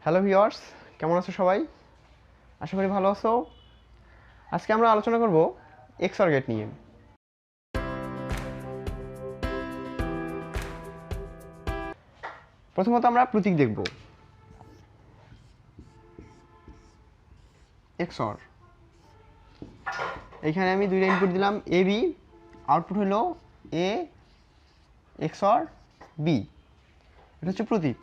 Hello viewers, কেমন আছো সবাই? আশা করি ভালো আছো। আজকে আমরা আলোচনা করব এক্সঅর গেট নিয়ে। প্রথমত আমরা প্রতীক দেখব। এক্সঅর, এখানে আমি দুইটা ইনপুট দিলাম এ বি, আউটপুট হলো এ এক্সঅর বি। এটা হচ্ছে প্রতীক।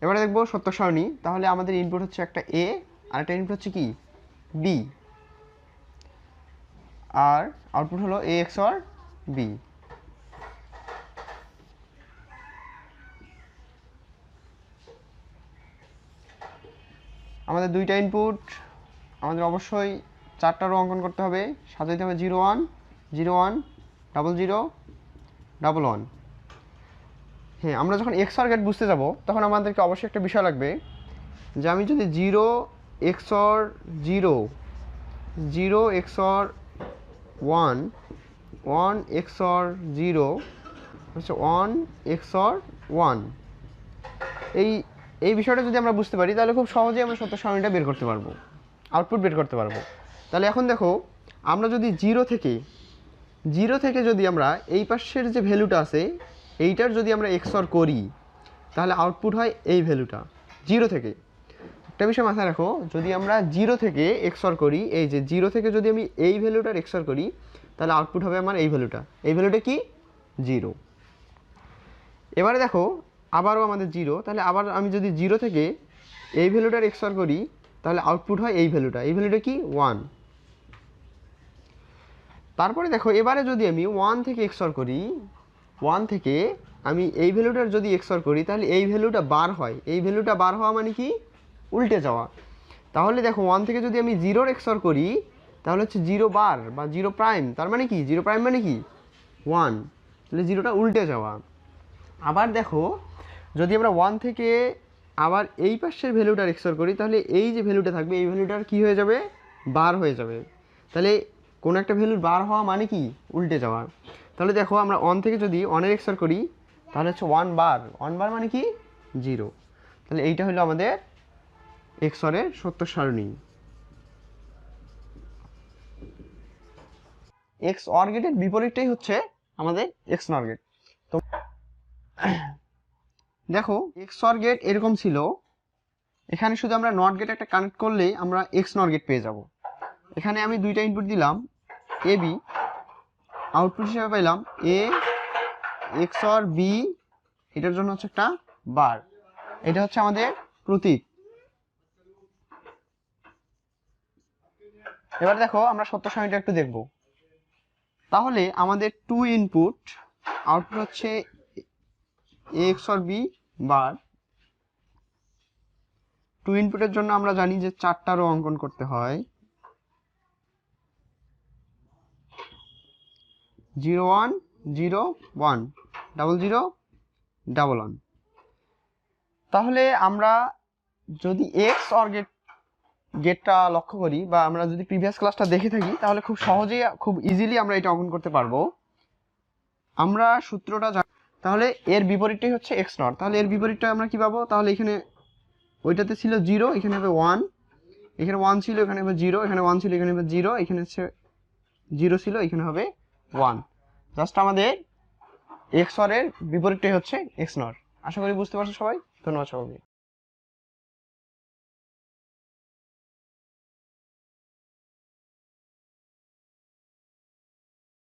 এবারে দেখবো সত্য সারণী। তাহলে আমাদের ইনপুট হচ্ছে একটা এ আর একটা ইনপুট হচ্ছে কি বি, আর আউটপুট হলো এ এক্সঅর বি। আমাদের দুইটা ইনপুট, আমাদের অবশ্যই চারটা রো অঙ্কন করতে হবে। সাজাইতে হবে 0 1 0 1 0 0 1 1। হ্যাঁ, আমরা যখন এক্সঅর গেট বুঝতে যাব তখন আমাদেরকে অবশ্যই একটা বিষয় লাগবে, যে আমি যদি 0 এক্সঅর 0 0 এক্সঅর 1 1 এক্সঅর 0 হচ্ছে 1 এক্সঅর 1, এই বিষয়টা যদি আমরা বুঝতে পারি তাহলে খুব সহজেই আমরা সত্য সারণীটা বের করতে পারবো, আউটপুট বের করতে পারবো। তাহলে এখন দেখো, আমরা যদি জিরো থেকে যদি আমরা এই পাশের যে ভ্যালুটা আছে এইটার যদি আমরা এক্সঅর করি তাহলে আউটপুট হয় এই ভ্যালুটা। জিরো থেকে, একটা বিষয় মাথায় রাখো, যদি আমরা জিরো থেকে এক্সঅর করি, এই যে জিরো থেকে যদি আমি এই ভ্যালুটার এক্সঅর করি তাহলে আউটপুট হবে আমার এই ভ্যালুটা। এই ভ্যালুটা কি? জিরো। এবারে দেখো আবারও আমাদের জিরো, তাহলে আবার আমি যদি জিরো থেকে এই ভ্যালুটার এক্সঅর করি তাহলে আউটপুট হয় এই ভ্যালুটা। এই ভ্যালুটা কি? 1। তারপরে দেখো এবারে যদি আমি 1 থেকে এক্সঅর করি, 1 থেকে আমি এই ভ্যালুটার যদি এক্সঅর করি তাহলে এই ভ্যালুটা বার হয়। এই ভ্যালুটা বার হওয়া মানে কি? উল্টে যাওয়া। তাহলে দেখো 1 থেকে যদি আমি 0 এক্সঅর করি তাহলে হচ্ছে 0 বার বা 0 প্রাইম। তার মানে কি? 0 প্রাইম মানে কি? 1। তাহলে জিরোটা উল্টে যাওয়া। আবার দেখো যদি আমরা 1 থেকে আবার এই পাশের ভ্যালুটার এক্সঅর করি তাহলে এই যে ভ্যালুটা থাকবে এই ভ্যালুটার কি হয়ে যাবে? বার হয়ে যাবে। তাহলে কোনো একটা ভ্যালুর বার হওয়া মানে কি? উল্টে যাওয়া। তাহলে দেখো আমরা 1 থেকে যদি 1 এর এক্সঅর করি তাহলে হচ্ছে 1 বার। 1 বার মানে কি? 0। তাহলে এইটা হলো আমাদের এক্সঅরের সত্য সারণী। এক্সঅর গেটের বিপরীতটাই হচ্ছে আমাদের এক্সনর গেট। তো দেখো এক্সঅর গেট এরকম ছিল, এখানে শুধু আমরা নট গেট একটা কানেক্ট করলেই আমরা এক্সনর গেট পেয়ে যাব। এখানে আমি দুইটা ইনপুট দিলাম এ বি, আউটপুট হিসেবে পাইলাম এ এক্সঅর বি, এটার জন্য হচ্ছে একটা বার। এটা হচ্ছে আমাদের প্রতীক। এবার দেখো আমরা সত্য সারণীটা একটু দেখব। তাহলে আমাদের 2 ইনপুট, আউটপুট হচ্ছে এ এক্সঅর বি বার। 2 ইনপুটের জন্য আমরা জানি যে 4টা রো অঙ্কন করতে হয়। 0 1 0 1 0 0 1 1। তাহলে আমরা যদি এক্সঅর গেটটা লক্ষ্য করি বা আমরা যদি প্রিভিয়াস ক্লাসটা দেখে থাকি তাহলে খুব সহজেই খুব ইজিলি আমরা এটা অঙ্কন করতে পারবো। আমরা সূত্রটা জানি। তাহলে এর বিপরীতটাই হচ্ছে এক্স নট। তাহলে এর বিপরীতটা আমরা কি পাবো? তাহলে এখানে ওইটাতে ছিল 0, এখানে হবে 1, এখানে 1 ছিল এখানে হবে 0, এখানে 1 ছিল এখানে হবে 0, এখানে হচ্ছে 0 ছিল এখানে হবে 1। জাস্ট আমাদের এক্সঅর এর বিপরীতটাই হচ্ছে এক্স নট। আশা করি বুঝতে পারছো সবাই। ধন্যবাদ সবাইকে।